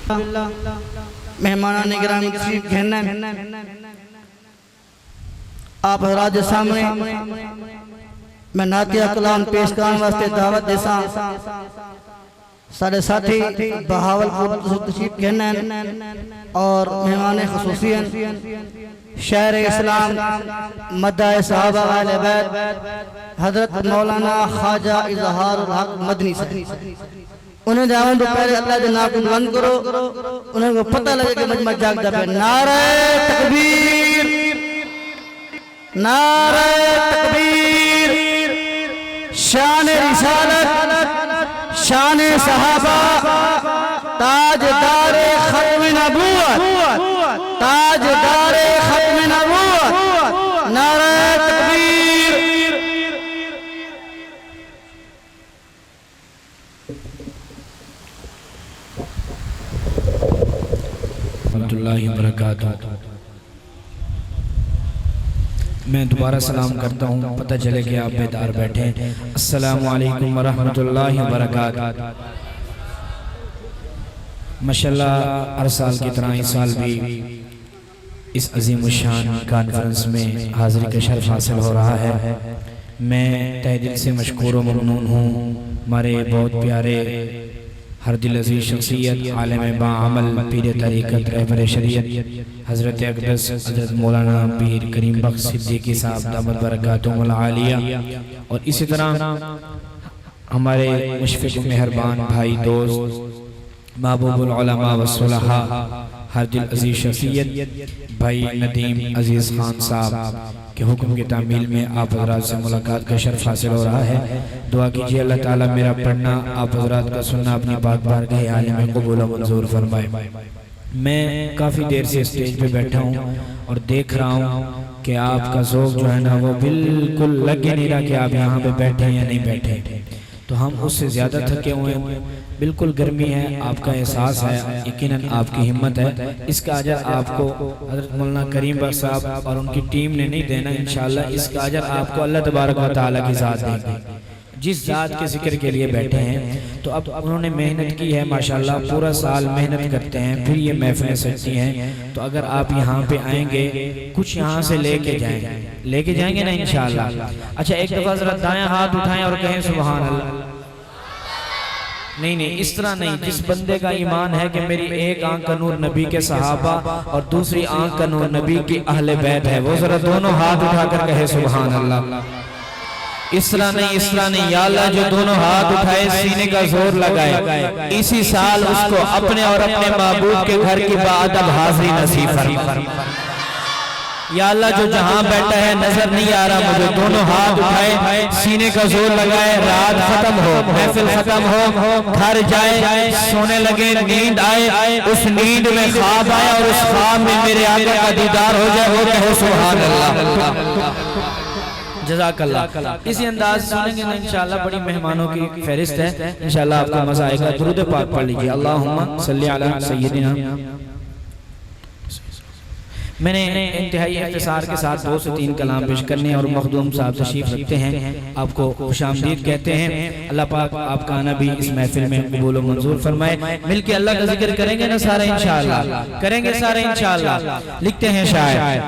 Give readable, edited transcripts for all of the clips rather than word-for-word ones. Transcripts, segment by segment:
مہمانان گرامی تشریف گھرنا آپ حضرات کے سامنے میں نعتیہ کلام پیش کرنے واسطے دعوت دیساں سارے ساتھی بہاول پور تشریف گھرنا اور مہمان خصوصی شہر اسلام مدہ صحابہ اہل بیت حضرت مولانا خواجہ اظہار الحق مدنی سے انہیں جاؤں تو پہلے اللہ کے نام کو بلند کرو انہیں کو پتہ لگے کہ مجمع جاگ دا پہ نعرہ تکبیر نعرہ تکبیر شان رسالت شان صحابہ تاجدار ختم نبوت تاجدار ختم نبوت نعرہ تکبیر ورحمۃ اللہ وبرکاتہ۔ میں دوبارہ سلام کرتا ہوں، پتہ چلے کہ آپ بیدار بیٹھے ہیں۔ السلام علیکم ورحمۃ اللہ وبرکاتہ۔ ماشاءاللہ ہر سال کی طرح اس سال بھی اس عظیم الشان کانفرنس میں حاضری کا شرف حاصل ہو رہا ہے۔ میں تہ دل سے مشکور و ممنون ہوں ہمارے بہت پیارے ہر دل عزیز شخصیت عالم باعمل پیر طریقت رہبر شریعت حضرت اقدس حضرت مولانا پیر کریم بخش صدیقی صاحب دامت برکاتہم العالیہ، اور اسی طرح ہمارے مشفق و مہربان بھائی دوست محبوب العلماء والصلحاء ہر دل عزیز شخصیت بھائی ندیم عزیز خان صاحب کے حکم کی تعمیل میں آپ حضرات سے ملاقات کا شرف حاصل ہو رہا ہے۔ دعا کیجئے اللہ تعالیٰ میرا پڑھنا آپ حضرات کا سننا اپنی پاک بارگاہ عالیہ میں قبول و منظور فرمائے۔ میں کافی دیر سے اسٹیج پہ بیٹھا ہوں اور دیکھ رہا ہوں کہ آپ کا ذوق جو ہے نا وہ بالکل لگے نہیں رہا کہ آپ یہاں پہ بیٹھے یا نہیں بیٹھے، تو ہم اس سے زیادہ تھکے ہوئے ہیں، بالکل گرمی ہے، آپ کا احساس ہے، یقیناً آپ کی ہمت ہے، اس کا اجر آپ کو حضرت مولانا کریم بخش صاحب اور ان کی ٹیم نے نہیں دینا، انشاءاللہ اس کا اجر آپ کو اللہ تبارک و تعالیٰ کی ذات دے گی جس ذات کے ذکر کے لیے بیٹھے ہیں۔ تو اب انہوں نے محنت کی ہے، ماشاءاللہ پورا سال محنت کرتے ہیں، پھر یہ محفلیں سجتی ہیں، تو اگر آپ یہاں پہ آئیں گے کچھ یہاں سے لے کے جائیں گے نا انشاءاللہ۔ اچھا ایک دفعہ ذرا دائیں ہاتھ اٹھائیں اور کہیں سبحان اللہ۔ نہیں اس طرح نہیں، جس بندے کا ایمان ہے کہ میری ایک آنکھ کا نور نبی کے صحابہ اور دوسری آنکھ کا نور نبی کی اہل بیت ہے، وہ ذرا دونوں ہاتھ اٹھا کر کہے سبحان اللہ۔ اس طرح نہیں، یا اللہ جو دونوں ہاتھ اٹھائے سینے کا زور لگائے اسی سال اس کو اپنے اور اپنے معبود کے گھر کی باادب حاضری نصیب فرما۔ یا اللہ جو جہاں بیٹھا ہے نظر نہیں آ رہا مجھے، دونوں ہاتھ اٹھائے سینے کا زور لگائے، رات ختم ہو محفل ختم ہو گھر جائے سونے لگے نیند آئے، اس نیند میں خواب آئے اور اس خواب میں میرے آقا کا دیدار ہو جائے، وہ کہو سبحان اللہ۔ جزاک اللہ۔ اسی انداز سنیں گے نا انشاءاللہ، بڑی مہمانوں کی فہرست ہے، انشاءاللہ آپ کو مزہ آئے گا۔ درود پاک پڑھ لیجئے، اللہم صلی علی سیدنا۔ میں نے انتہائی اختصار کے ساتھ 2 سے 3 کلام پیش کرنے اور مخدوم صاحب تشریف رکھتے ہیں، آپ کو خوش آمدید کہتے ہیں۔ اللہ پاک آپ کا آنا بھی اس محفل میں قبول و منظور فرمائے۔ مل کے اللہ کا ذکر کریں گے نا سارے انشاءاللہ، کریں گے سارے انشاءاللہ۔ لکھتے ہیں شاعر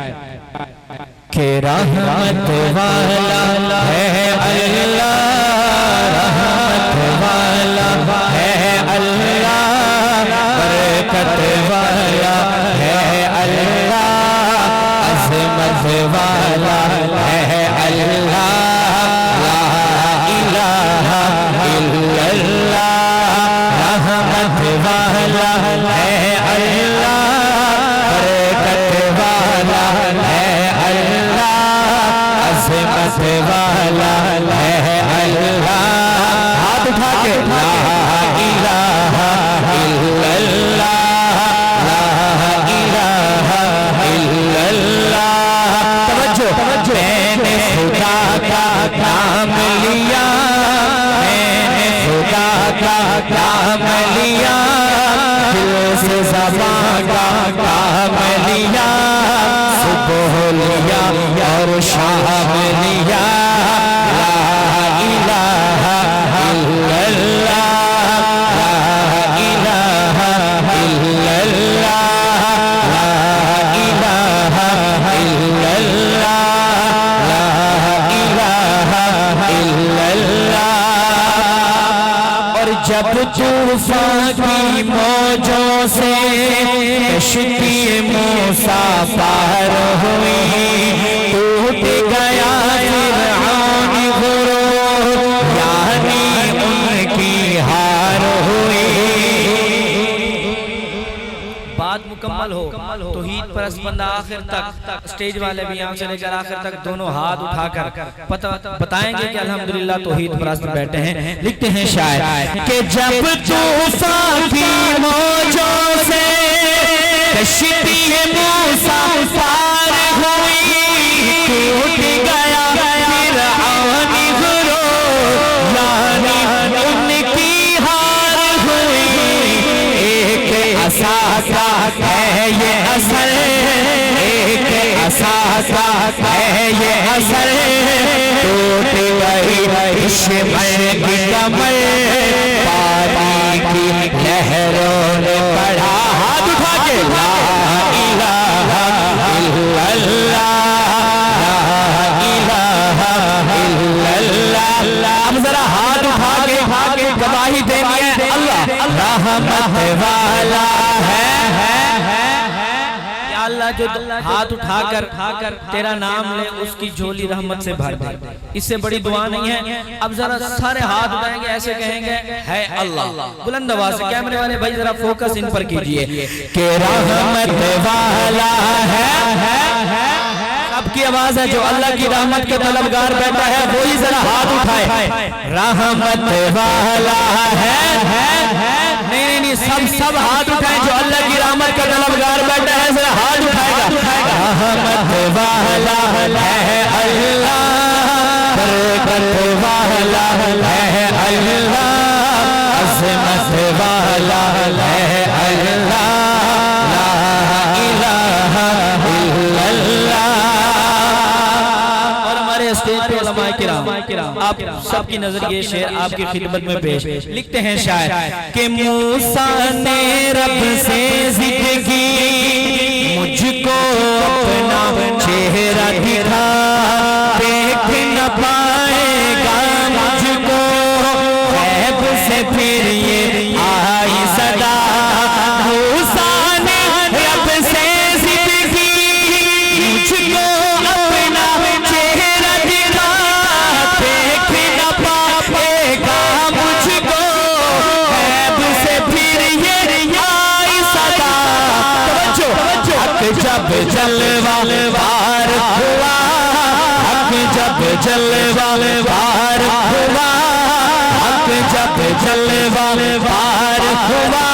کہ رحمت والا ہے اللہ، رحمت والا ہے اللہ، برکت والا ہے اللہ، عظمت والا ہے اللہ، لا الہ الا اللہ، رحمت والا ہے اللہ، برکت والا ہے اللہ، عظمت والا ہے اللہ۔ ہاتھ اٹھا کے لا الہ الا اللہ، لا الہ الا اللہ۔ توجہ، میں نے خدا کا نام لیا، میں نے خدا کا نام لیا، دل سے زبان کا کام لیا، صبح لیا اور شام لیا، لا الہ الا اللہ، لا الہ الا جب طوفان کی موجوں سے کشتی موسیٰ پار ہوئی ٹوٹ گیا فرعون غرور یعنی ان کی ہار ہوئی بات مکمل ہو توحید پرست بندہ آخر تک سٹیج والے بھی یہاں سے لے کر آخر تک دونوں ہاتھ اٹھا کر بتائیں گے کہ الحمدللہ توحید پرست بیٹھے ہیں لکھتے ہیں شاعر کہ جب طوفان کی موجوں سے کشتی موسیٰ پار ہوئی ٹوٹ گیا فرعون غرور یعنی ان کی ہار ہوئی ایک عصا کا ہے یہ اثر ایک عصا کا ہے یہ اثر ٹوٹ گئی دشمن کی کمر پانی کی لہروں نے پڑھا ہاتھ اٹھا کے لا الہ الا اللہ لا الہ الا اللہ اب ذرا ہاتھ اٹھا کے گواہی دینی ہے اللہ رحمت والا ہے یا اللہ جو ہاتھ اٹھا کر تیرا نام لے اس کی جھولی رحمت سے بھر دے اس سے بڑی دعا نہیں ہے اب ذرا سارے ہاتھ اٹھائیں گے ایسے کہیں گے ہے اللہ بلند آواز سے کیمرے والے بھائی ذرا فوکس ان پر کیجئے کہ رحمت والا ہے سب کی آواز ہے جو اللہ کی رحمت کے طلبگار بیٹھا ہے وہی ذرا ہاتھ اٹھائے رحمت والا ہے نہیں سب ہاتھ اٹھائیں جو اللہ کی رحمت کا طلبگار بیٹھا ہے ذرا ہاتھ اٹھائے گا رحمت والا ہے اللہ برکت والا ہے اللہ عظمت والا ہے اللہ لا الہ الا اللہ اور ہمارے اسٹیج پہ علماء کرام آپ سب کی نظر یہ شعر آپ کی خدمت میں پیش لکھتے ہیں شاعر کہ موسیٰ نے رب سے ضد کی مجھ کو اپنا چہرہ دکھا دیکھ نہ پائے گا مجھ کو غیب سے پھر یہ آئی صدا موسیٰ نے رب سے ضد کی مجھ کو اپنا چہرہ دکھا دیکھ نہ پائے گا مجھ کو غیب سے پھر یہ آئی صدا حق جب جلوہ وار ہوا حق جب جلوہ وار ہوا حق جب جلوہ وار ہوا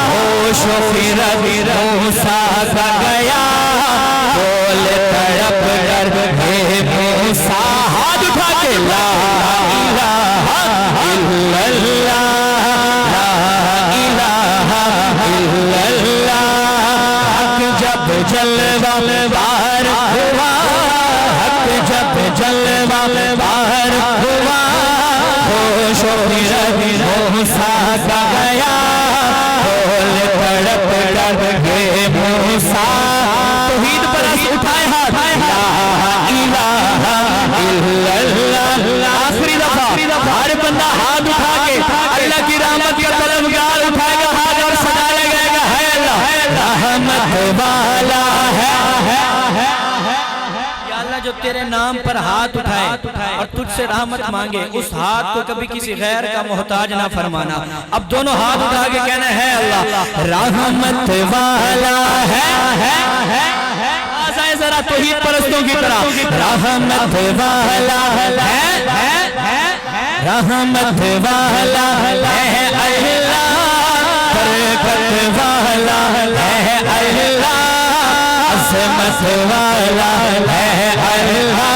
ہوش و خرد موسیٰ کا گیا بول تڑپ کر ہے موسیٰ ہاتھ اٹھا کے لا الہ الا اللہ لا الہ الا اللہ جب جلوہ وار ہوا حق جب جلوہ وار ہوا ہوش و خرد موسیٰ کا گیا بول تڑپ کر ہے موسیٰ توحید پرست اٹھائے ہاتھ لا الہ الا اللہ آخری دفعہ ہر بندہ ہاتھ اٹھا کے اللہ کی رحمت کا طلبگار اٹھائے گا ہاتھ اور صدا لگائے گا ہے اللہ رحمت والا ہے یا اللہ جو تیرے نام پر ہاتھ اٹھائے اور تجھ سے رحمت مانگے اس ہاتھ کو کبھی کسی غیر کا محتاج نہ فرمانا اب دونوں ہاتھ اٹھا کے کہنا ہے اللہ رحمت والا ہے آسائیں ذرا توحید پرستوں کی طرح رحمت والا ہے رحمت والا ہے اللہ برکت والا ہے اللہ عظمت والا ہے اللہ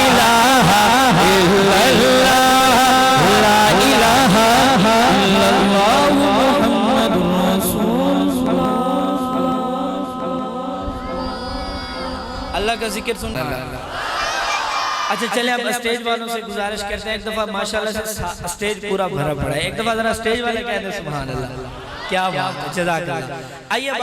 لا الہ الا اللہ لا الہ الا اللہ محمد رسول اللہ کا ذکر سن اچھا چلیں اب اسٹیج والوں سے گزارش کرتے ہیں ایک دفعہ ماشاءاللہ سے اسٹیج پورا بھرا پڑا ہے ایک دفعہ ذرا اسٹیج والے کہہ دیں سبحان اللہ کیا بات ہے، جزاک اللہ۔ آئیے اب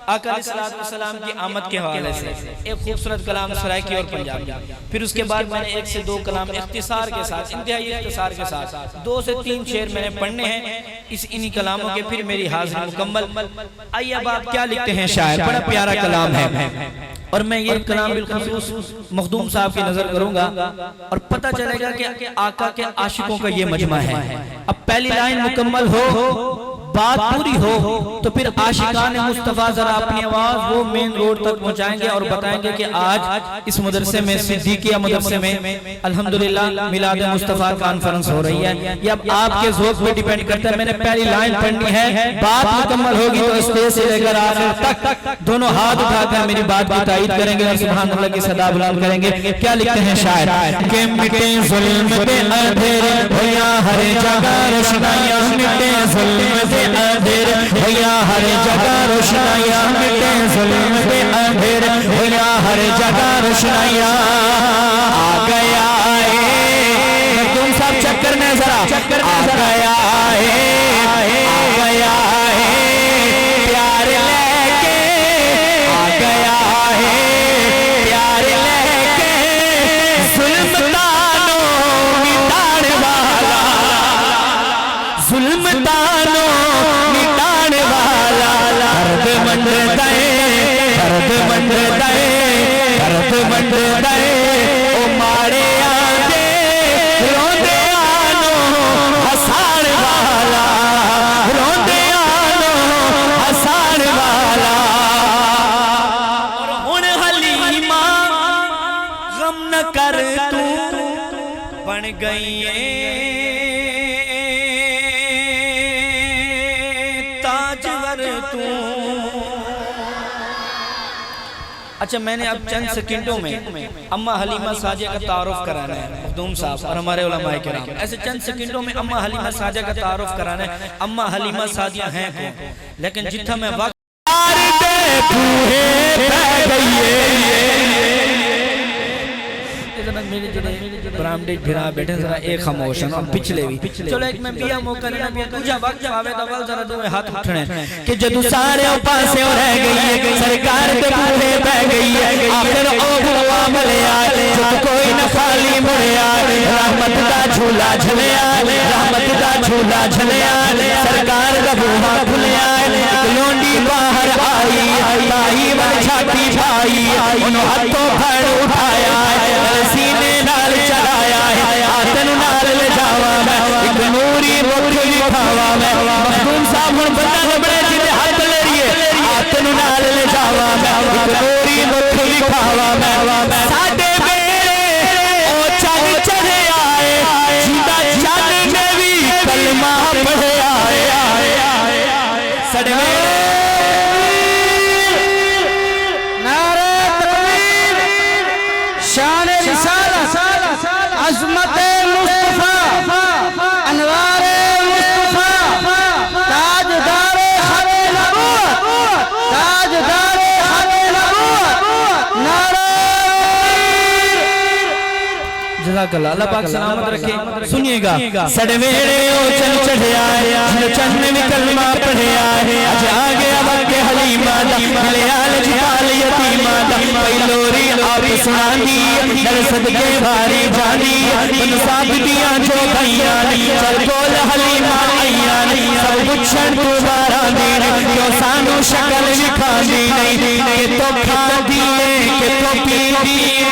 آقا علیہ السلام کی آمد کے حوالے سے ایک خوبصورت کلام سرائکی اور پنجابی، پھر اس کے بعد میں نے 1 سے 2 کلام اختصار کے ساتھ، انتہائی اختصار کے ساتھ 2 سے 3 شعر میں نے پڑھنے ہیں انہی کلاموں کے، پھر میری حاضری مکمل۔ آئیے اب آپ کیا لکھتے ہیں شاعر، بڑا پیارا کلام ہے، اور میں یہ کلام بالخصوص مخدوم صاحب کی نظر کروں گا اور پتہ چلے گا کہ آقا کے عاشقوں کا یہ مجمع ہے۔ اب پہلی لائن مکمل ہو، بات پوری ہو، تو پھر عاشقان مصطفیٰ ذرا اپنی آواز وہ مین روڈ تک پہنچائیں گے اور بتائیں گے کہ آج اس مدرسے میں، صدیقیہ مدرسے میں الحمدللہ میلاد مصطفیٰ کانفرنس ہو رہی ہے۔ یہ اب آپ کے ذوق پہ ڈیپینڈ کرتا ہے، میں نے پہلی لائن پڑھنی ہے، بات مکمل ہوگی تو اسٹیج سے لے کر آخر تک دونوں ہاتھ اٹھا کر میری بات کی تائید کریں گے اور سبحان اللہ کی صدا بلند کریں گے۔ کیا لکھتے ہیں شاعر کہ مٹے ظلم کے اندھیرے ہویا ہر جگہ روشنیاں، مٹے ظلم کے اندھیرے ہویا ہر جگہ روشنیاں، مٹے ظلم کے اندھیرے ہویا ہر جگہ روشنیاں، آ گیا ہے تم سب چکر میں ذرا آ گیا ہے، آ گیا ہے پیار لے کے، آ گیا ہے پیار لے کے، ظلم تانوں مٹانے والا، ظلم تانوں مٹانے والا، درد مند دے، درد مند دے، درد مند دے، او مارے آدے روندے آنو ہسان والا، روندے آنو ہسان والا، اور ہن حلیمہ غم نہ کر تو بن گئی تاجور تو۔ اچھا میں نے اب چند سیکنڈوں میں اماں حلیمہ سعدیہ کا تعارف کرانا ہے، مخدوم صاحب اور ہمارے علماء کرام، ایسے چند سیکنڈوں میں اماں حلیمہ سعدیہ کا تعارف کرانا ہے۔ اماں حلیمہ سعدیہ ہیں کون، لیکن جتنا میں وقت برامڈے بھرا بیٹھے ذرا ایک خاموشن اور پچھلے بھی چلو ایک میں بیا موقع لینا بیا تجھا وقت آوے تو ول ذرا دوے ہاتھ اٹھنے کہ جدو سارے پاسے رہ گئی ہے سرکار تے بوہے پہ گئی ہے آخر او بوا ملے آئے جب کوئی نہ خالی مڑے آئے رحمت دا جھولا جھلے آئے رحمت دا جھولا جھلے آئے سرکار دا بوہا کھلے آئے لونڈی باہر آئی بائی من چھاٹی بھائی انہوں ہاتھوں پھڑ اٹھایا سینے نال چلایا ہے آتن نال لے جاوا میں ایک نوری مکھ لکھاوا میں مخدوم صاحب ہن بندہ نبڑے جنہیں ہاتھ لے رہیے آتن نال لے جاوا میں ایک نوری مکھ لکھاوا میں ساڑھے بیرے او چاہی چڑھے آئے جیدہ جان میں بھی کلمہ پڑھے آئے ساڑھے بیرے شان رسالت عظمت مصطفیٰ انوار مصطفیٰ تاجدار خط نبوت تاجدار خط نبوت نعرہ جزاک اللہ اللہ پاک سلامت رکھے سنیے گا سڑویڑے او چل چڑھے آئے چند میں کلمہ پڑھے آئے آج آگے وقت حلیمہ دا ملیال جبال یتیمہ دا پیلوری آپ سنان دی در صدقے بھاری جانی بن ثابتیاں جو بھئیان چل کول حلیمہ آئیان سب بچھن تو باران دین کیوں سانو شکل لکھا دی کہ تو کھا دیئے کہ تو پی دیئے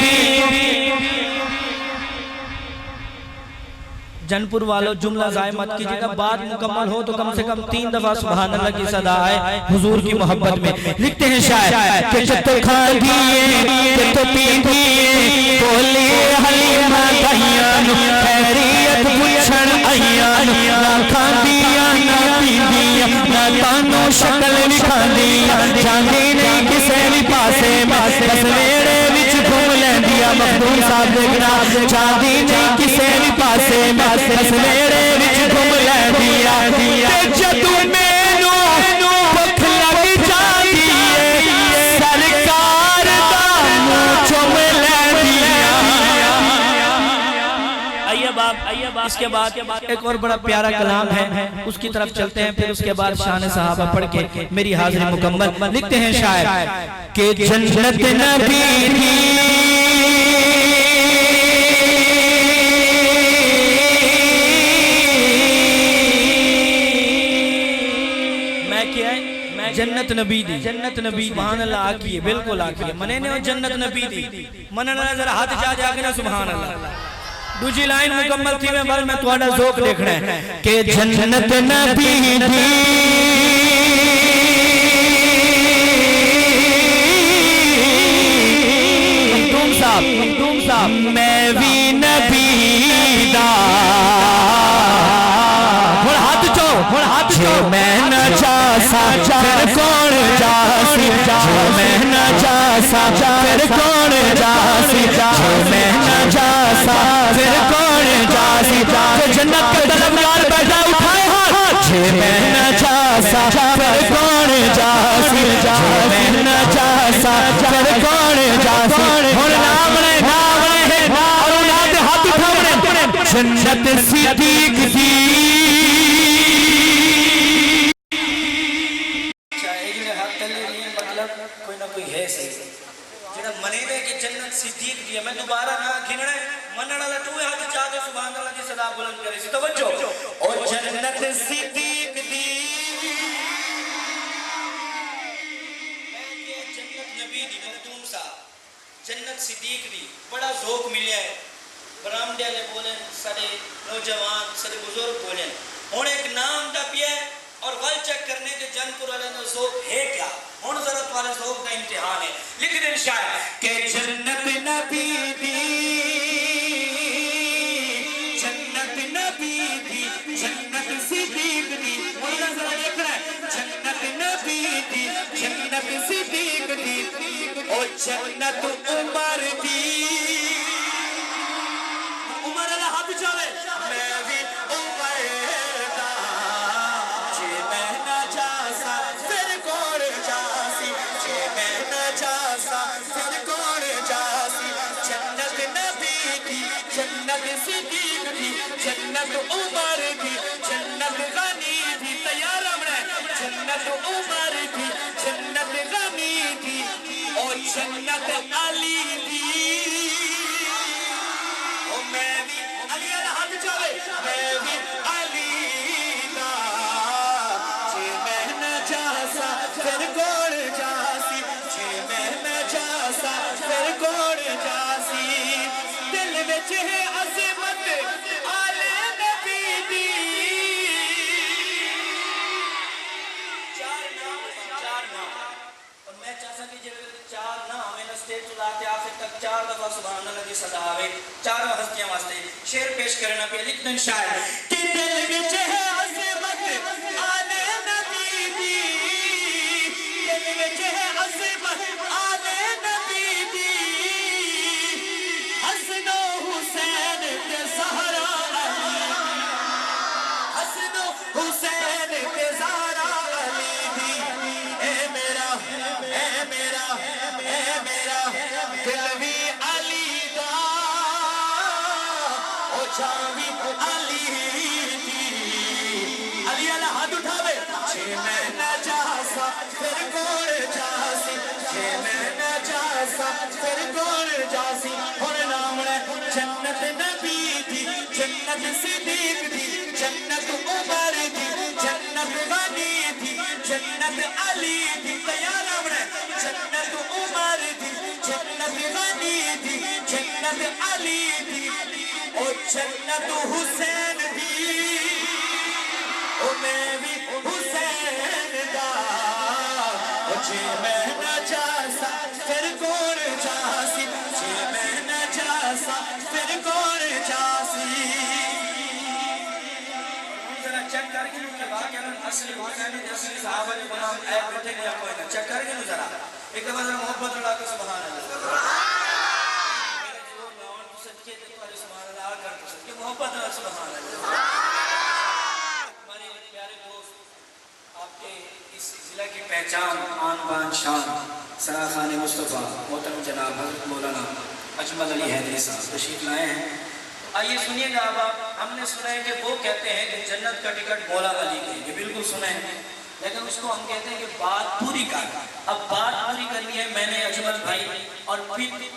جنپور والوں جملہ ضائع مت کیجئے گا بات مکمل ہو تو کم سے کم 3 دفعہ سبحان اللہ کی صدا آئے حضور کی محبت میں لکھتے ہیں شاعر کہ تو کھان دیئے کہ تو پی دیئے بولی حلیمہ کہیان خیریت پوچھن آئیان نہ کھان دیا نہ پی دیا نہ تانو شکل نکھان دیا جاندی نہیں کسے بھی پاسے بس میرے وچ گھوم لیں دیا مخدوم صاحب دیکھنا جاندی نہیں کسے بھی پاسے بس میرے وچ گھوم لیں دیا تے جدو مینو بکھ لگ جاندی ہے سرکار دا منہ چوم لیں دیا اس کے بعد ایک اور بڑا پیارا کلام ہے اس کی طرف چلتے ہیں، پھر اس کے بعد شان صحابہ پڑھ کے میری حاضری مکمل۔ لکھتے ہیں شاعر کہ جنت نبی دی جنت نبی دی، جنت نبی دی، سبحان اللہ آکیے، بالکل آکیے، منے نے جنت نبی دی، مننا ذرا ہاتھ جا کے نا سبحان اللہ۔ دوسری لائن مکمل تھی میں بار میں تھوڑا ذوق دیکھنا ہے کہ جنت نبی دی مختوم صاحب میں بھی نبی دا جو میں نہ جاسا پھر کون جاسی، جو میں نہ جاسا پھر کون جاسی، جو میں نہ جاسا پھر کون جاسی، جنت کے طلبگار بیٹھا اٹھائے ہاتھ، جو میں نہ جاسا پھر کون جاسی، جو میں نہ جاسا پھر کون جاسی، اور نام رہے اور انہاں دے ہاتھ اٹھاؤنے جنت صدیق دی صدیق دی میں دوبارہ نہ گھنڑے منن والا تو ہاتھ چاہتے سبحان اللہ دی صدا بلند کرے سی توجہ او جنت صدیق دی میں کہ جنت نبی دی مختوم صاحب جنت صدیق دی بڑا ذوق ملیا ہے برامدے والے بولیں سارے نوجوان سارے بزرگ بولیں ہن ایک نام دا پیا ہے اور غل چیک کرنے کے جن پور والے نے ذوق ہے کیا ہن ذرا تمہارے ذوق کا امتحان ہے لکھ دیں شاعر کہ جنت نبی دی جنت نبی دی جنت صدیق دی مولا ذرا دیکھ رہا ہے جنت نبی دی جنت صدیق دی او جنت عمر دی عمر اللہ ہاتھ چاہے میں بھی عمر دا جے میں نہ جاسا پھر کون جاسی جے میں نہ جاسا پھر کون جاسی جنت نبی دی جنت صدیق دی جنت عمر دی جنت غنی دی تیار ہمیں جنت عمر دی جنت غنی دی اور جنت علی دی اور میں بھی علی اللہ ہاتھ چاہے میں بھی علی دا جے میں نہ جاسا پھر کون جاسی جے میں نہ جاسا پھر کون جاسی دل وچ ہے عظمت آل نبی دی چار نام اور میں چاہتا کہ جب چار نام میں سٹیج چلاتے آخر تک چار دفعہ سبحان اللہ کی صدا آوے چاروں ہستیاں واسطے شعر پیش کرنا پہ لکھ دیں شاعر کہ دل وچ ہے عظمت آل نبی دی دل وچ ہے عظمت آل نبی دی حسن و حسین تے زہرا حسن و حسین تے زہرا علی دی اے میرا دل بھی علی دا او چاوی علی دی علی اللہ ہاتھ اٹھاوے جے میں نہ جاسا پھر کون جاسی جے میں نہ جاسا پھر کون جاسی اور نام ہے جنت نبی دی جنت صدیق دی جنت عمر دی جنت غنی دی جنت علی دی تیار ہمیں جنت عمر دی جنت غنی دی جنت علی دی اور جنت حسین دی اور میں بھی حسین دا جے میں نہ جاسا پھر کون جاسی جے میں نہ جاسا پھر کون جاسی ذرا چیک کر کے ان کے واقعہ اصلی حسین اصلی صحابہ کے غلام ایک بیٹھے گیا کوئی نہ چیک کر کے ذرا ایک دفعہ ذرا محبت اڑا کے سبحان اللہ محبت سبحان اللہ ہمارے پیارے دوست آپ کے اس ضلع کی پہچان آن بان شان سرا خان مصطفیٰ محترم جناب حضرت مولانا اجمل علی حیدری صاحب تشریف لائے ہیں آئیے سنیے گا اب ہم نے سنا ہے کہ وہ کہتے ہیں کہ جنت کا ٹکٹ مولا علی کے یہ بالکل سنا ہے لیکن اس کو ہم کہتے ہیں کہ بات پوری کر اب بات پوری کرنی ہے میں نے اجمل بھائی اور پھر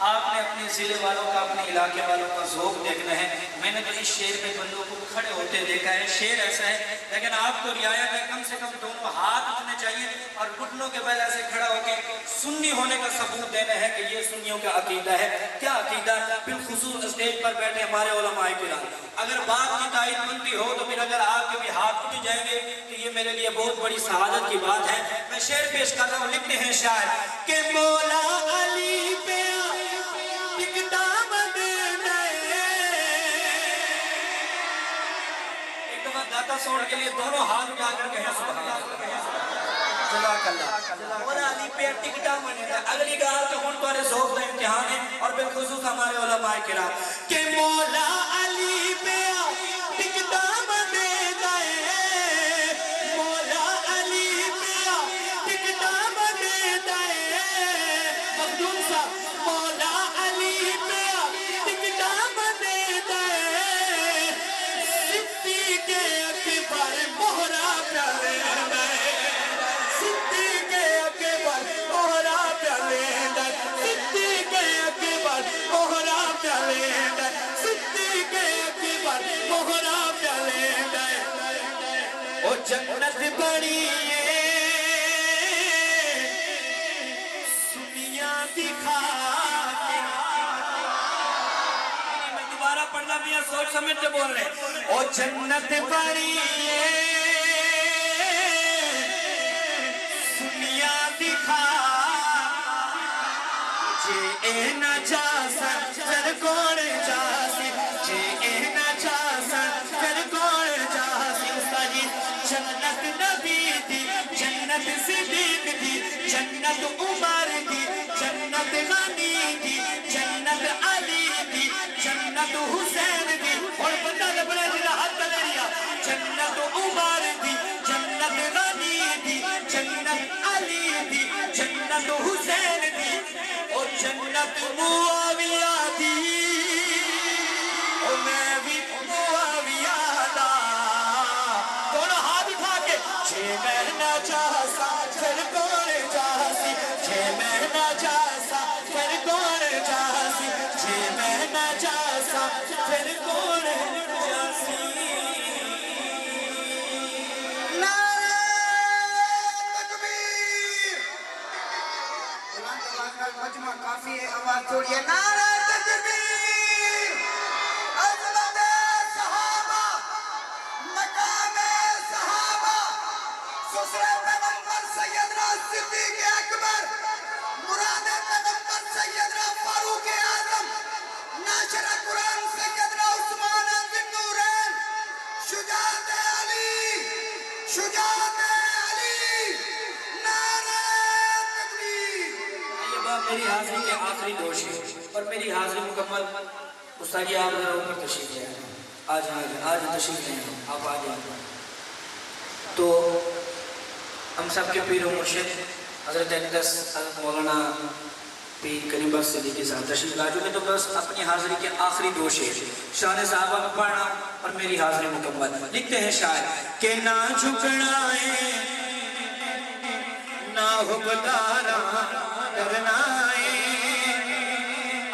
آپ نے اپنے ضلع والوں کا اپنے علاقے والوں کا ذوق دیکھنا ہے میں نے تو اس شعر میں بندوں کو کھڑے ہوتے دیکھا ہے شعر ایسا ہے لیکن آپ کو رعایت ہے کم سے کم دونوں ہاتھ اٹھنے چاہیے اور گھٹنوں کے بل ایسے کھڑا ہو کے سنی ہونے کا ثبوت دینا ہے کہ یہ سنیوں کا عقیدہ ہے کیا عقیدہ بالخصوص اسٹیج پر بیٹھے ہمارے علماء کرام اگر بات کی تائید بنتی ہو تو پھر اگر آپ کے بھی ہاتھ اٹھ جائیں گے تو یہ میرے لیے بہت بڑی سعادت کی بات ہے میں شعر پیش کر رہا ہوں لکھتے ہیں شاعر کہ مولا علی پہ داتا سوڑ کے لیے دونوں ہاتھ اٹھا کر کہیں سبحان اللہ جزاک اللہ مولا علی پہ ٹکٹا منے دا اگلی گال تو ان کو ذوق دا امتحان ہے اور بالخصوص ہمارے علماء کرام کہ مولا علی پہ ٹکٹا منے دا مولا علی پہ ٹکٹا منے دا مخدوم صاحب مولا علی پہ ٹکٹا منے دا صدیق اکبر مہرا پیالے صدیق اکبر مہرا پیالے صدیق اکبر مہرا پیالے صدیق اکبر مہرا پیالے او جنت بڑی سنیا دکھا پڑھنا بھی ہے سوچ سمجھ کے بول رہے او جنت بڑی سنیا دکھا جے اے نہ جاسن پھر کون جاسی جے اے نہ جاسن پھر کون جاسی استاد جی جنت نبی دی جنت صدیق دی جنت عمر دی جنت غنی دی جنت علی دی جنت حسین دی اور بندہ لبنے جنہ حد لیا جنت عمر دی جنت غنی دی جنت علی دی جنت حسین دی اور جنت معاویہ دی اور میں بھی معاویہ دا دونوں ہاتھ اٹھا کے چھے مہینہ جاسا پھر کون جاسی چھے مہینہ جاسا پھر کون جاسی چھے مہینہ جاسا پھر کون جاسی نعرہ تکبیر مجمع کافی ہے آواز چھوڑیے نعرہ تکبیر عظمت صحابہ مقام صحابہ سسر پیغمبر سیدنا صدیق اکبر مراد پیغمبر سیدنا فاروق اعظم ناشر قرآن سیدنا عثمان بن نورین شجاعت علی شجاعت علی نعرہ تکبیر یہ بات میری حاضری کے آخری دوش ہے اور میری حاضری مکمل استاد آپ نے اوپر تشریف لے آج تشریف لے آپ آ جائیں تو ہم سب کے پیر و مرشد حضرت اقدس حضرت مولانا پیر کریم بخش صدیقی صاحب تشریف لا چکے تو بس اپنی حاضری کے آخری دوش ہے شان صحابہ کو پڑھنا اور میری حاضری مکمل لکھتے ہیں شاعر کہ نہ جھکنا ہے نہ حکمدارا کرنا ہے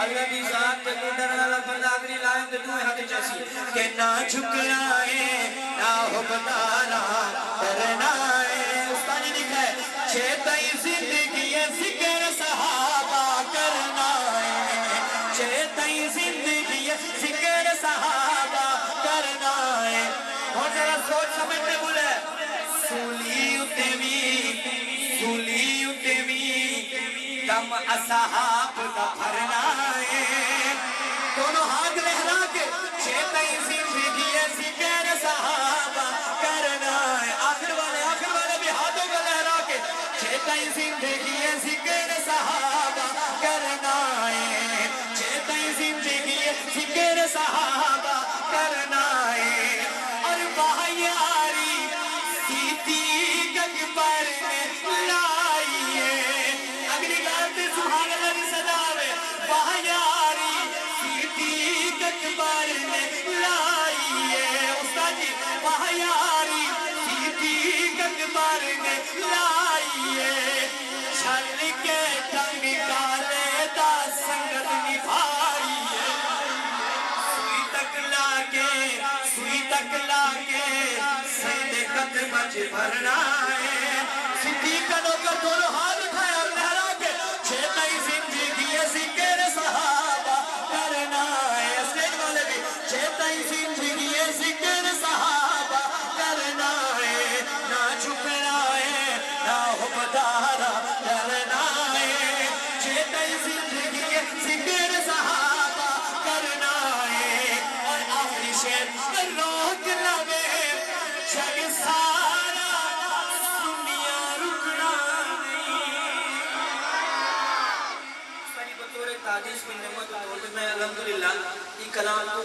اللہ کی ذات کے ڈرنا والا بندہ اگلی لائن تے دوئے ہاتھ جیسی کہ نہ جھکنا ہے نہ حکمدارا کرنا ہے استاد نے لکھا ہے چیتائی زندگی ذکر صحابہ کرنا ہے چیتائی زندگی ذکر صحابہ کرنا ہے اور ذرا سوچ سمجھتے بولے سولی اتوی دم اصحاب کا بھرنا ہے دونوں ہاتھ لہرا کے چیتائی زندگی ذکر صحابہ کرنا ہے آخر والے بھی ہاتھوں کا لہرا کے چیتائی زندگی ذکر صحابہ کرنا ہے چیتائی زندگی ذکر صحابہ کرنا ہے اور باہیاری صدیق اکبر نے لائی ہے اگلی گالتے سبحان اللہ کی صدا میں مرنے لائیے چھل کے ٹنگ کالے دا سنگت نبھائیے سوئی تک لاگے سیدے قدم چ بھرنا ہے صدیق کا نوکر دونوں ہاتھ اٹھائے اور لہرا کے چیتائی زندگی ذکر صحابہ کرنا ہے اسٹیج والے بھی چیتائی زندگی ذکر صحابہ کرنا ہے نہ جھکنا ہے نہ حبدارہ کرنا ہے چیتائی زندگی ذکر صحابہ کرنا ہے اور آخری شعر روک لگے جگ سارا دنیا رکنا نہیں ساری بطور تحدیث میں نعمت بطور میں الحمدللہ یہ کلام کو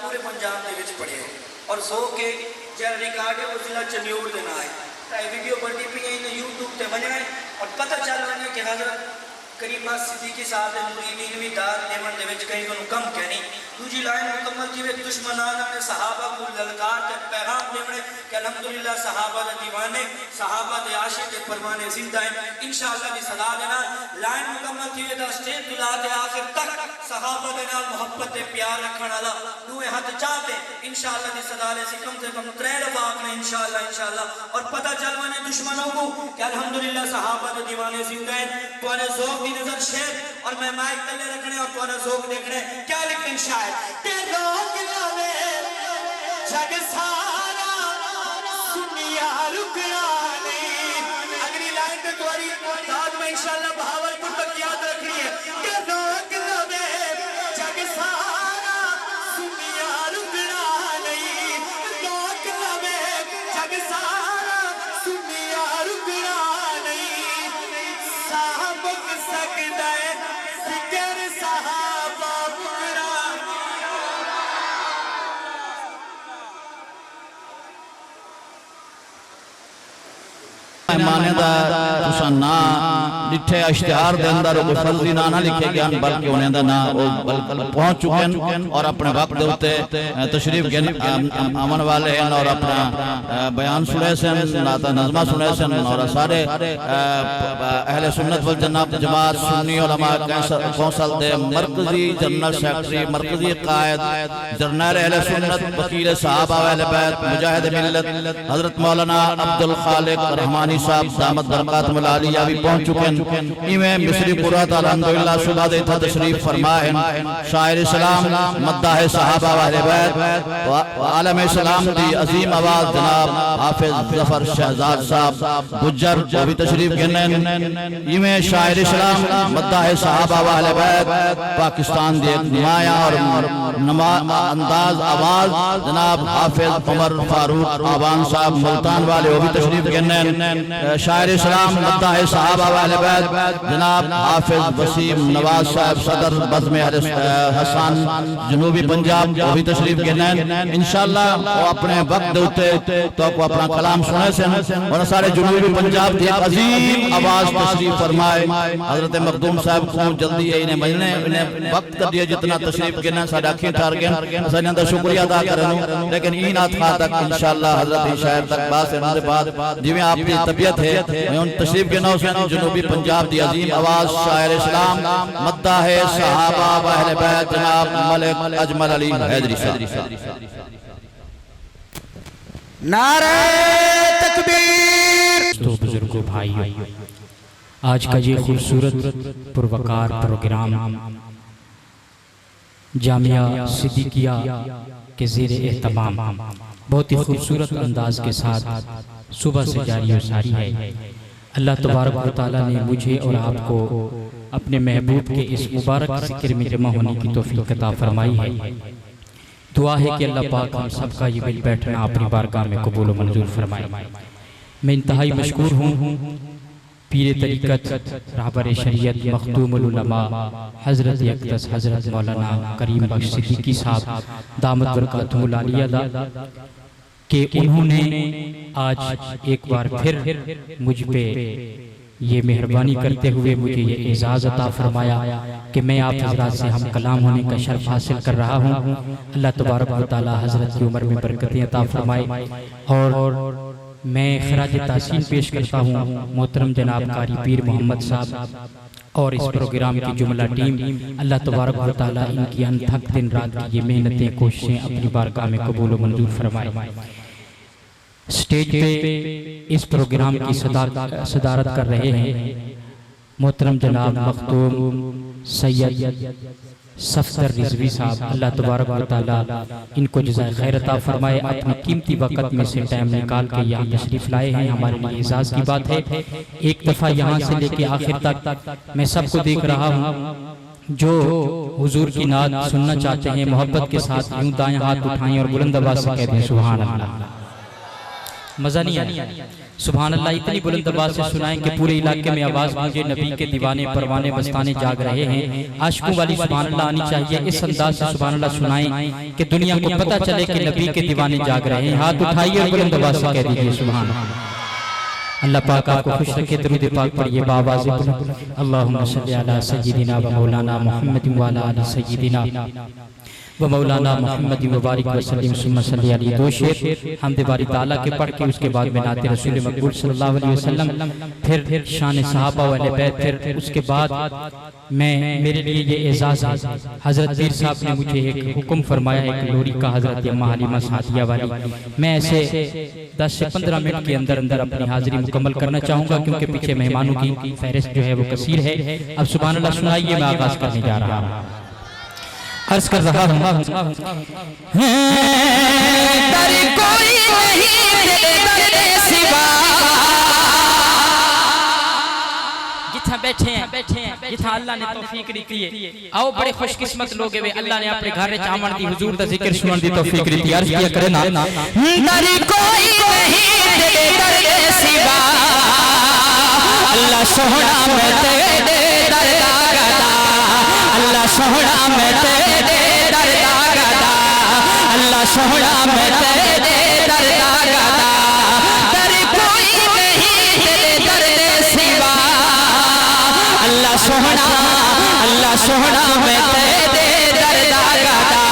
پورے پنجاب دے وچ پڑھے اور سو کے جہاں ریکارڈ ہے وہ ضلع چنیور دینا ہے تاہی ویڈیو بڑھتی پی ہیں انہیں یوٹیوب تے بنے ہیں اور پتہ چل رہا ہے کہ حضرت قریبہ صدیقی صاحب مریدین بھی دار دیمن دے وچ کہیں کنوں کم کہنی دوجی لائن مکمل کی وے دشمنانہ نے صحابہ کو للکار تے پیغام دیمنے کہ الحمدللہ صحابہ دے دیوانے صحابہ دے عاشق دے پروانے زندہ ہیں انشاءاللہ دی صدا دینا لائن مکمل کی وے دا سٹیج دلا دے آخر تک صحابہ دے نال محبت دے پیار رکھن والا دوئے ہاتھ چاہتے انشاءاللہ دی صدا لے سے کم 3 رفاق میں انشاءاللہ اور پتہ چلوانے دشمنوں کو کہ الحمدللہ صحابہ دے دیوانے زندہ ہیں تو انہیں ذوق کی نظر شیر اور میں مائک تلے رکھنے اور تو انہیں ذوق دیکھنے کیا لکھیں شاید کہ روک لوے جگ سارا سنیا رکنا نہیں اگلی لائن پہ تواری داد میں انشاءاللہ بہاول پر تک یاد رکھنی ہے کہ روک لوے جگ سارا سنیا رکنا نہیں روک لوے جگ سارا سنیا رکنا نہیں سابق سکتا ہے ذکر صحابہ بکرا مہمانے دا تساں نا ڈٹھے اشتہار دے اندر کوئی فرضی نا نہ لکھے گیا بلکہ انہیں دا نا پہنچ چکے ہیں اور اپنے وقت دے ہوتے تشریف امن والے ہیں اور اپنا بیان سنے سے ناتا نظمہ سنے سے اور سارے اہل سنت والجناب جماعت سنی علماء کونسل دے مرکزی جنرل سیکٹری مرکزی قائد جرنیل اہل سنت وکیل صحابہ اہل بیت مجاہد ملت حضرت مولانا عبدالخالق رحمانی صاحب دامت برکات ملالیہ بھی پہنچ چکے ہیں ایویں مصری پورات الحمدللہ صبح دیتا تشریف فرمائے شاعر اسلام مداح صحابہ اہل بیت عالم اسلام دی عظیم آواز جناب حافظ ظفر شہزاد صاحب بجر جو بھی تشریف گنے ایویں شاعر اسلام مداح صحابہ اہل بیت پاکستان دی ایک نمایاں اور انداز آواز جناب حافظ عمر فاروق آبان صاحب ملتان والے وہ بھی تشریف گنے شاعر اسلام مداح صحابہ اہل بیت جناب حافظ وسیم نواز صاحب صدر بزم حسان جنوبی پنجاب وہ بھی تشریف گنے انشاءاللہ وہ اپنے وقت ہوتے تو کو اپنا کلام سنے سے اور سارے جنوبی پنجاب دی عظیم آواز تشریف فرمائے حضرت مخدوم صاحب کو جلدی ہے انہیں مجھنے انہیں وقت کر دیا جتنا تشریف گنے سارے اکھیں ٹھار گئے سارے اندر شکریہ ادا کرنوں لیکن این آتخواہ تک انشاءاللہ حضرت شاعر تک بات سے مجھے بعد جویں آپ کی طبیعت ہے میں ان تشریف گنا حسین جنوبی پنجاب دی عظیم آواز شاعر اسلام مداح صحابہ اہل بیت جناب ملک اجمل علی حیدری صاحب نعرہ تکبیر تو بزرگوں بھائی آج کا یہ خوبصورت پروقار پروگرام جامعہ صدیقیہ کے زیر اہتمام بہت ہی خوبصورت انداز کے ساتھ صبح سے جاری و ساری ہے اللہ تبارک و تعالیٰ نے مجھے اور آپ کو اپنے محبوب کے اس مبارک ذکر میں جمع ہونے کی توفیق عطا فرمائی ہے دعا ہے کہ اللہ پاک ہم سب کا یہ مل بیٹھنا اپنی بارگاہ میں قبول و منظور فرمائے میں انتہائی مشکور ہوں پیر طریقت رہبر شریعت مخدوم العلماء حضرت اقدس حضرت مولانا کریم بخش صدیقی صاحب دامت برکاتہ العالیہ دا کہ انہوں نے آج ایک بار پھر مجھ پہ یہ مہربانی کرتے ہوئے مجھے یہ اعزاز عطا فرمایا کہ میں آپ حضرات سے ہم کلام ہونے کا شرف حاصل کر رہا ہوں اللہ تبارک و تعالی حضرت کی عمر میں برکتیں عطا فرمائے اور میں خراج تحسین پیش کرتا ہوں محترم جناب قاری پیر محمد صاحب اور اس پروگرام کی جملہ ٹیم. اللہ تبارک و تعالیٰ ان کی انتھک دن رات کی یہ محنتیں کوششیں اپنی بارگاہ میں قبول و منظور فرمائے. سٹیج پہ اس پروگرام کی صدارت کر رہے ہیں محترم جناب مختوم سید صفدر رضوی صاحب. اللہ تبارک و تعالیٰ ان کو جزائے خیر عطا فرمائے. اپنی قیمتی وقت میں سے ٹائم نکال کے یہاں تشریف لائے ہیں. ہمارے لیے اعزاز کی بات ہے. ایک دفعہ یہاں سے لے کے آخر تک میں سب کو دیکھ رہا ہوں جو حضور کی نعت سننا چاہتے ہیں محبت کے ساتھ یوں دائیں ہاتھ اٹھائیں اور بلند آواز سے کہتے ہیں سبحان اللہ. مزہ نہیں آیا؟ سبحان اللہ اتنی بلند آواز سے سنائیں کہ پورے علاقے میں آواز مجھے نبی کے دیوانے پروانے بستانے جاگ رہے ہیں. عاشقوں والی سبحان اللہ آنی چاہیے. اس انداز سے سبحان اللہ سنائیں کہ دنیا کو پتہ چلے کہ نبی کے دیوانے جاگ رہے ہیں. ہاتھ اٹھائیے اور بلند آواز سے کہہ دیجئے سبحان اللہ. اللہ پاک آپ کو خوش رکھے. درود پاک پڑھیے بآواز بلند. اللہم صلی علی سیدنا و مولانا محمد و علی آل سیدنا و مولانا محمد و بارک وسلم ثم صلی علیہ. دو شعر حمد باری تعالیٰ کے پڑھ کے اس کے بعد میں نعت رسول مقبول صلی اللہ علیہ وسلم پھر شان صحابہ و اہل بیت پھر اس کے بعد میرے لیے یہ اعزاز ہے. حضرت پیر صاحب نے مجھے ایک حکم فرمایا ہے کہ لوری کا حضرت اماں حلیمہ سعدیہ والی میں ایسے 10 سے 15 منٹ کے اندر اپنی حاضری مکمل کرنا چاہوں گا کیونکہ پیچھے مہمانوں کی فہرست جو ہے وہ کثیر ہے. اب سبحان اللہ سنائیے. میں آغاز کرنے جا رہا ہوں. عرض کر رہا ہوں در کوئی نہیں تیرے سوا. جتھا بیٹھے ہیں جتھا اللہ نے توفیق دی ہے آؤ بڑے خوش قسمت لوگ ہیں اللہ نے اپنے گھر چامن دی حضور دا ذکر سنن دی توفیق دی. عرض کیا کرے نا در کوئی نہیں تیرے سوا اللہ سونا میں تیرے درگاہ گدا. اللہ سونا میں تیرے درگاہ گدا. اللہ سونا میں تیرے درگاہ گدا. در کوئی نہیں تیرے در سوا اللہ سونا. اللہ سونا میں تیرے درگاہ گدا.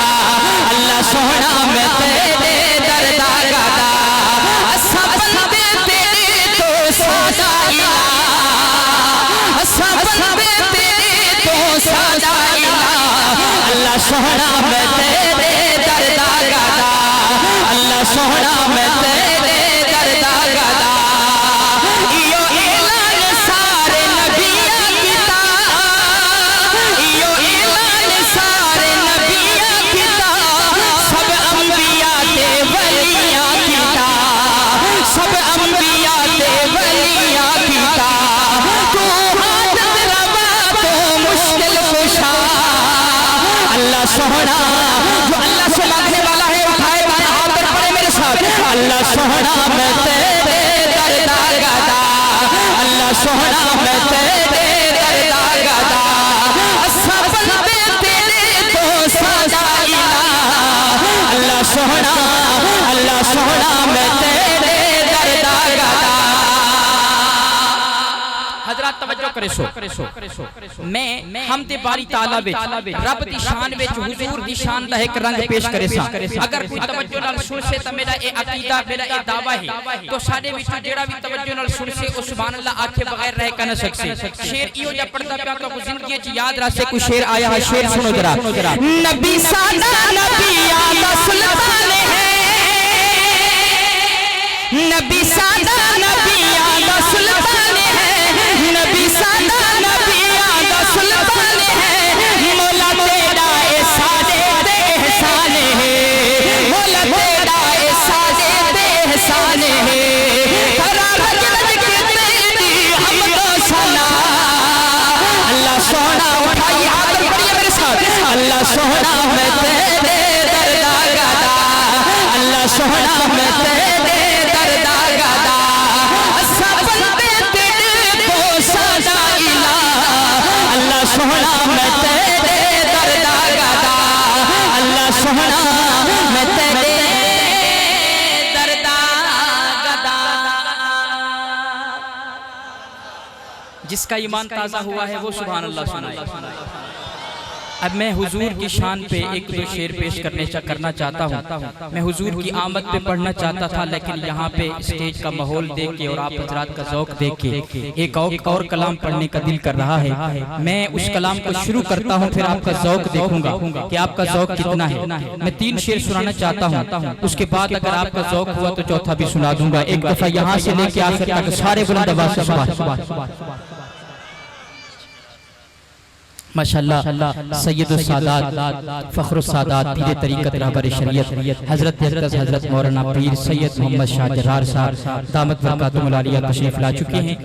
اللہ سونا میں تیرے درگاہ گدا. سب بندے تیرے تو سادا الہ. سب بندے تیرے تو سادا الہ. اللہ سونا میں تیرے درگاہ گدا. اللہ سونا میں تیرے درگاہ گدا. ایو اعلان سارے نبیاں کیتا. ایو اعلان سارے نبیاں کیتا. سب انبیاء تے ولیاں کیتا. سب انبیاء تے ولیاں کیتا. تو حاجت روا تو مشکل کشا. اللہ سونا جو اللہ سے مانگنے والا ہے اٹھائے بائیں ہاتھ پر پڑے میرے ساتھ. اللہ سونا میں تیرے درگاہ گدا. اللہ سونا میں تیرے درگاہ گدا. سب بندے تیرے تو سادا الہ. اللہ سونا. اللہ سونا میں تیرے درگاہ گدا. حضرات توجہ کرے سو میں حمد باری تعالیٰ وچ رب دی شان وچ حضور دی شان دا ایک رنگ پیش کرے سا. اگر کوئی توجہ نال سن سے تا میرا اے عقیدہ میرا اے دعویٰ ہے تو ساڈے وچ جیڑا بھی توجہ نال سن سے او سبحان اللہ آکھے بغیر رہ کا نہ سکے. شعر ایو جا پڑھدا پیا تو زندگی وچ یاد رکھ سے کوئی شعر آیا ہے. شعر سنو ذرا. نبی ساڈا نبی آدھا سلطان ہے. نبی ساڈا نبی آدھا سلطان ہے. نبی ساڈا نبی آدھا سلطان ہے. مولا تیرا اے ساڈے تے احسان ہے. مولا تیرا اے ساڈے تے احسان ہے. ترا رج رج کے تیری حمد و ثنا. اللہ سونا اٹھائیے ہاتھ پڑھیے میرے ساتھ. اللہ سونا میں تیرے درگاہ گدا. اللہ سونا میں تیرے درگاہ گدا. سب بندے تیرے تو سادا الہ. اللہ سونا میں تیرے درگاہ گدا. اللہ سونا میں تیرے درگاہ گدا. جس کا ایمان تازہ ہوا ہے وہ سبحان اللہ سنائے. اب میں حضور کی شان پہ ایک دو شعر پیش کرنا چاہتا ہوں. میں حضور کی آمد پہ پڑھنا چاہتا تھا لیکن یہاں پہ اسٹیج کا ماحول دیکھ کے اور آپ حضرات کا ذوق دیکھ کے ایک اور کلام پڑھنے کا دل کر رہا ہے. میں اس کلام کو شروع کرتا ہوں پھر آپ کا ذوق دیکھوں گا کہ آپ کا ذوق کتنا ہے. میں 3 شعر سنانا چاہتا ہوں, اس کے بعد اگر آپ کا ذوق ہوا تو چوتھا بھی سنا دوں گا. ایک دفعہ یہاں سے لے کے آخر تک سارے بلند آواز سے ماشاءاللہ. سید السادات فخر السادات پیر طریقت رہبر شریعت حضرت حضرت مولانا پیر سید محمد شاہ جرار صاحب دامت برکاتہم العالیہ تشریف لا چکے ہیں.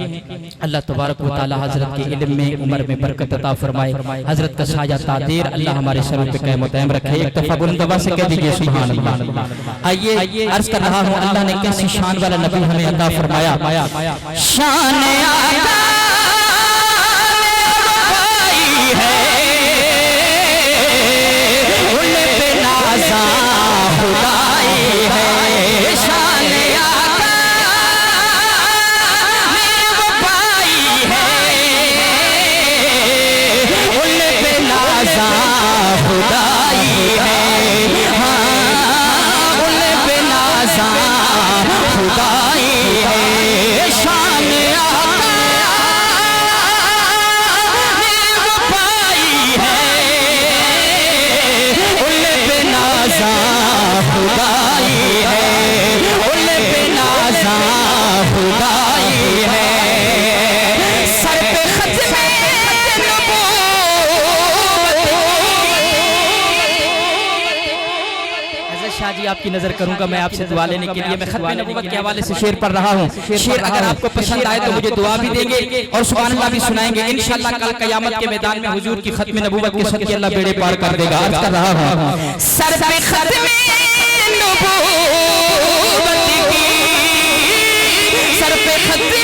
اللہ تبارک و تعالی حضرت کے علم میں عمر میں برکت عطا فرمائے. حضرت کا سایہ تادیر اللہ ہمارے سروں پہ قائم و دائم رکھے. ایک دفعہ بلند آواز سے کہہ دیجئے سبحان اللہ. آئیے عرض کر رہا ہوں اللہ نے کیسی شان والا نبی ہمیں عطا فرمایا. شان آقا آپ کی نظر کروں گا میں آپ سے دعا لینے کے لیے. میں ختم نبوت کے حوالے سے شعر پڑھ رہا ہوں. شعر اگر آپ کو پسند آئے تو مجھے دعا بھی دیں گے اور سبحان اللہ بھی سنائیں گے. انشاءاللہ کل قیامت کے میدان میں حضور کی ختم نبوت کے صدقے اللہ بیڑے پار کر دے گا. عرض کر رہا ہوں سر پہ ختم نبوت کی, سر پہ ختم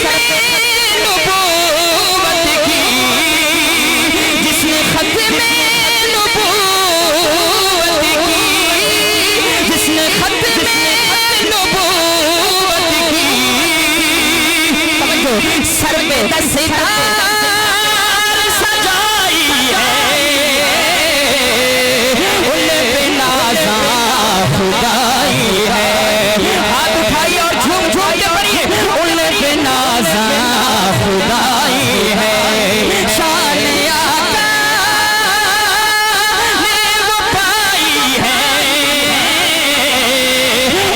نبوت کی, جس نے ختم سر پہ دستار سجائی ہے, ان پہ نازاں خدائی ہے. ہاتھ اٹھائی اور جھوم جھوم کے پڑھیے ان پہ نازاں خدائی ہے. شان آقا نے وہ پائی ہے,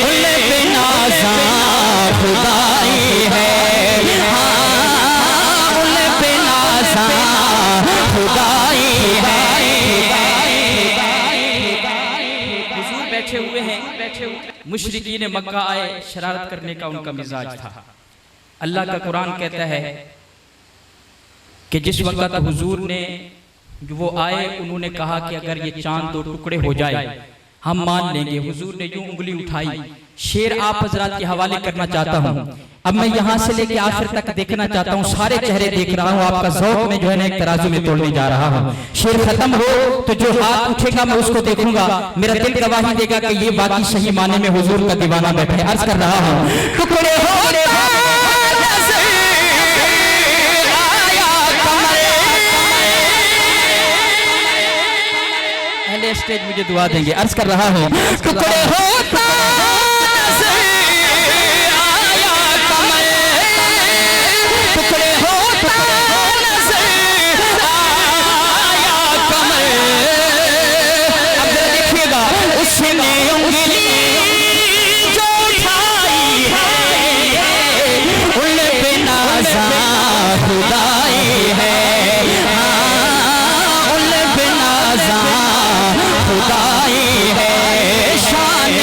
ان پہ نازاں خدائی ہے. حضور بیٹھے ہوئے ہیں, مشرکین مکہ آئے, شرارت کرنے کا ان کا مزاج تھا. اللہ کا قرآن کہتا ہے کہ جس وقت حضور نے وہ آئے انہوں نے کہا کہ اگر یہ چاند 2 ٹکڑے ہو جائے ہم مان لیں گے. حضور نے یوں انگلی اٹھائی. شعر آپ حضرات کے حوالے کرنا چاہتا ہوں. اب میں یہاں سے لے کے آخر تک دیکھنا چاہتا ہوں, سارے چہرے دیکھ رہا ہوں. آپ کا ذوق میں جو ہے نا ایک ترازو میں تولنے جا رہا ہوں. شعر ختم ہو تو جو ہاتھ اٹھے گا میں اس کو دیکھوں گا. میرا دل گواہی دے گا کہ یہ باقی صحیح معنی میں حضور کا دیوانہ بیٹھے. عرض کر رہا ہوں ٹکڑے ہونے اہل اسٹیج مجھے دعا دیں گے. عرض کر رہا ہوں ٹکڑے ہوتا خدائی ہے, ان پہ نازاں خدائی ہے. شان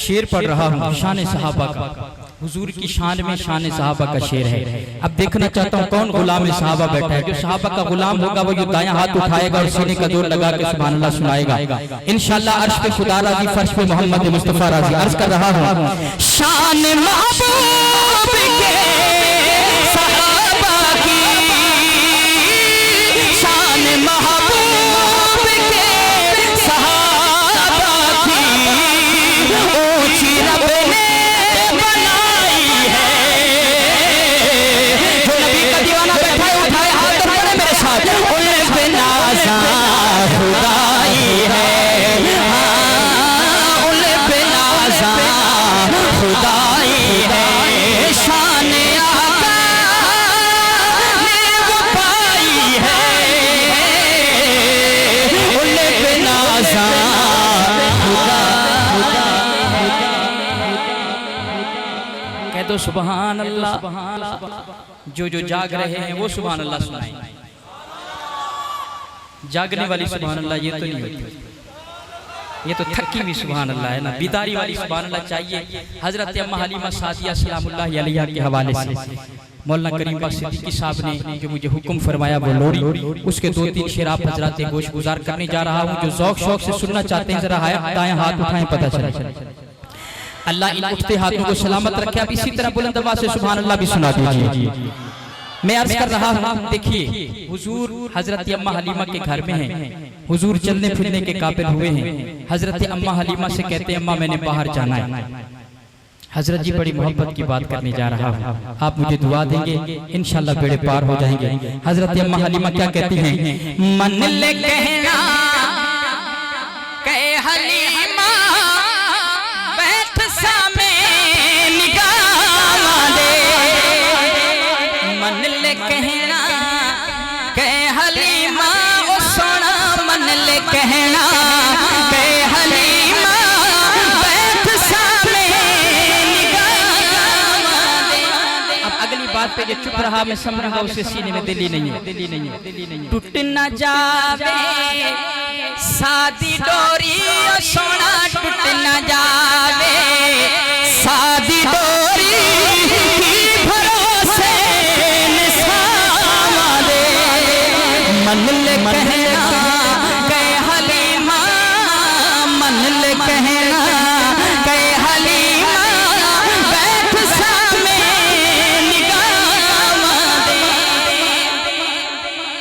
شعر پڑھ رہا ہوں شان صحابہ کا، حضور کی شان میں شان صحابہ کا شعر ہے۔ اب دیکھنا چاہتا ہوں کون غلام صحابہ بیٹھا ہے۔ جو صحابہ کا غلام ہوگا وہ جو دائیں ہاتھ اٹھائے گا اور سینے کا زور لگا کے سبحان اللہ سنائے گا انشاءاللہ۔ عرش پہ خدا راضی، فرش پہ محمد مصطفیٰ راضی۔ عرض کر رہا ہوں شان محبوب کے صحابہ کی، شان محبوب کے صحابہ کی اونچی رب نے بنائی ہے۔ جو نبی کا دیوانہ بیٹھا ہے اٹھائے ہاتھ اور پڑھے میرے ساتھ، ان پہ نازاں خدائی ہے، ان پہ نازاں خدائی ہے۔ شان آقا نے وہ پائی ہے، ان پہ نازاں کہہ دو سبحان اللہ۔ جو جاگ رہے ہیں وہ سبحان اللہ سنائیں۔ جاگنے والی سبحان اللہ یہ تو نہیں ہوتی، یہ تو تھکی بھی سبحان اللہ ہے نا۔ بیداری والی سبحان اللہ چاہیے۔ حضرت اماں حلیمہ سعدیہ سلام اللہ علیہا کے حوالے سے مولانا کریم پاک صدیقی صاحب نے جو مجھے حکم فرمایا وہ لوڑی، اس کے 2-3 شعر آپ حضرات گوش گزار کرنے جا رہا ہوں۔ جو ذوق شوق سے سننا چاہتے ہیں ذرا دائیں ہاتھ اٹھائیں، پتہ چلے۔ اللہ ان اٹھتے ہاتھوں کو سلامت رکھے۔ اب اسی طرح بلند آواز سے سبحان اللہ بھی سنا دیجیے۔ میں عرض کر رہا ہوں دیکھیے حضور حضرت اماں حلیمہ کے گھر میں ہیں، حضور چلنے پھرنے کے قابل ہوئے ہیں۔ حضرت اماں حلیمہ سے کہتے ہیں اماں میں نے باہر جانا ہے۔ حضرت جی بڑی محبت کی بات کرنے جا رہا ہوں، آپ مجھے دعا دیں گے انشاءاللہ بیڑے پار ہو جائیں گے۔ حضرت اماں حلیمہ کیا کہتی ہیں؟ من لے کہنا کہ حلیمہ بیٹھ سامنے نگاہ دے، من لے کہنا کہ حلیمہ او سونا، من لے کہنا کہ حلیمہ بیٹھ سامنے نگاہ دے۔ اب اگلی بات پہ جو چپ رہا میں سمجھوں گا اسے سینے میں دلی نہیں ہے۔ ٹوٹ نہ جاوے سادی ڈوری او سونا، ٹوٹ نہ جاوے سادی ڈوری کی بھروسے نثار دے۔ من لے کہنا کہ حلیمہ، من لے کہنا کہ حلیمہ بیٹھ سامنے نگاہ دے۔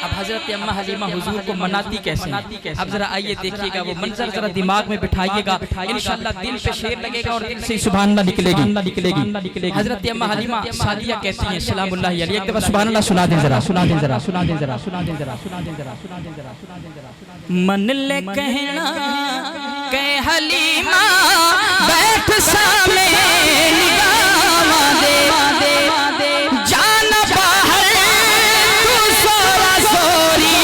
اب حضرت اماں حلیمہ حضور کو مناتی کیسے ہیں؟ اب ذرا آئیے دیکھیے گا وہ منظر ذرا دماغ میں بٹھائیے گا، انشاءاللہ دل پہ شعر لگے گا اور دل سے سبحان اللہ نکلے گی۔ حضرت اماں حلیمہ سعدیہ کہتی ہیں سلام اللہ علیہ، ایک دفعہ سبحان اللہ سنا دیں ذرا، سنا دیں ذرا، سنا دیں ذرا، سنا دیں ذرا، سنا دیں ذرا، سنا دیں ذرا، سنا دیں ذرا۔ من لے کہنا کہ حلیمہ بیٹھ سامنے نگاہ دے، جان باہر تو سورا سوری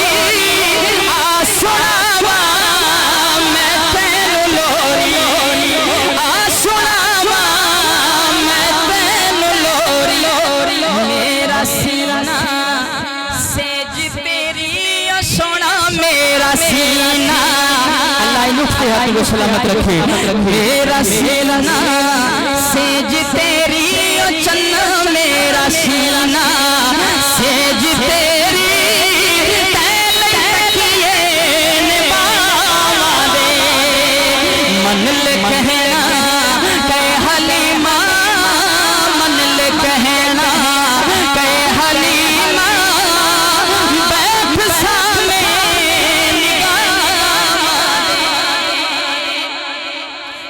آ سناوا میں تینو لوری، آ سناوا میں تینو لوری، میرا سینہ سیج تیری او سونا، میرا سینہ اللہ ان اٹھتے ہاتھوں کو سلامت رکھے۔ میرا سینہ سیج تیری او چنہ، میرا سینہ سیج تیری تیل تکیے نباہ دے۔ من لے کہنا کہ حلیمہ، من لے کہنا کہ حلیمہ بیٹھ سامنے نگاہ دے۔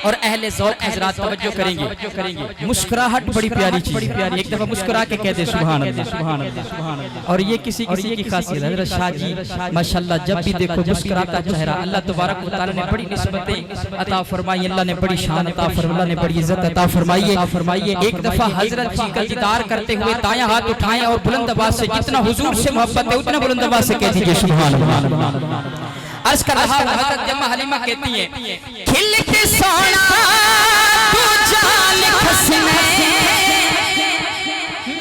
اور اہل ذوق حضرات توجہ کریں گے، مسکراہٹ بڑی پیاری چیز ہے، ایک دفعہ مسکرا کے کہہ دے سبحان اللہ، سبحان اللہ۔ اور یہ کسی کی خاصیت ہے۔ حضرت شاہ جی ماشاءاللہ جب بھی دیکھو مسکراتا چہرہ، اللہ تبارک و تعالی نے بڑی نسبتیں عطا فرمائی، اللہ نے بڑی شان عطا فرمائی، اللہ نے بڑی عزت عطا فرمائی۔ ایک دفعہ حضرت جی کا دیدار کرتے ہوئے دایاں ہاتھ اٹھائیں اور بلند آواز سے جتنا حضور سے محبت ہے اتنا بلند آواز سے کہہ دیجئے سبحان اللہ۔ عرض کر رہا ہوں حضرت اماں حلیمہ کہتی ہیں کھل کے سونا تو جان کھسنے،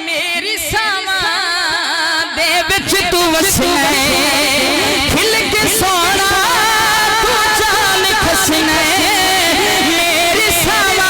میری ساما دے بچ تو وسنے، کھل کے سونا تو جان کھسنے، میری ساما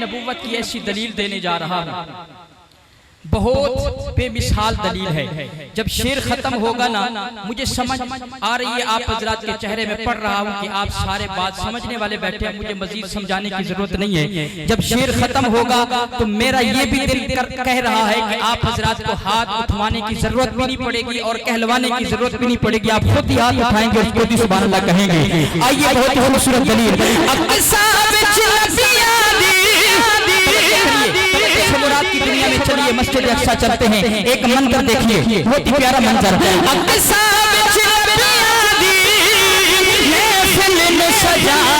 نبوت کی ایسی دلیل دینے جا رہا ہوں، بہت بے مثال دلیل ہے۔ جب شعر ختم ہوگا نا مجھے سمجھ آ رہی ہے، آپ حضرات کے چہرے میں پڑھ رہا ہوں کہ آپ سارے بات سمجھنے والے بیٹھے ہیں، مجھے مزید سمجھانے کی ضرورت نہیں ہے۔ جب شعر ختم ہوگا تو میرا یہ بھی دل کہہ رہا ہے کہ آپ حضرات کو ہاتھ اٹھوانے کی ضرورت بھی نہیں پڑے گی اور کہلوانے کی ضرورت بھی نہیں پڑے گی، آپ خود ہی ہاتھ اٹھائیں گے اور خود ہی سبحان اللہ کہیں گے۔ آئیے بہت ہی خوبصورت دلیل مراد کی دنیا میں چلیے مسجد اقصی چلتے ہیں، ایک منظر دیکھیے بہت ہی پیارا منظر۔ اقصی میں سجا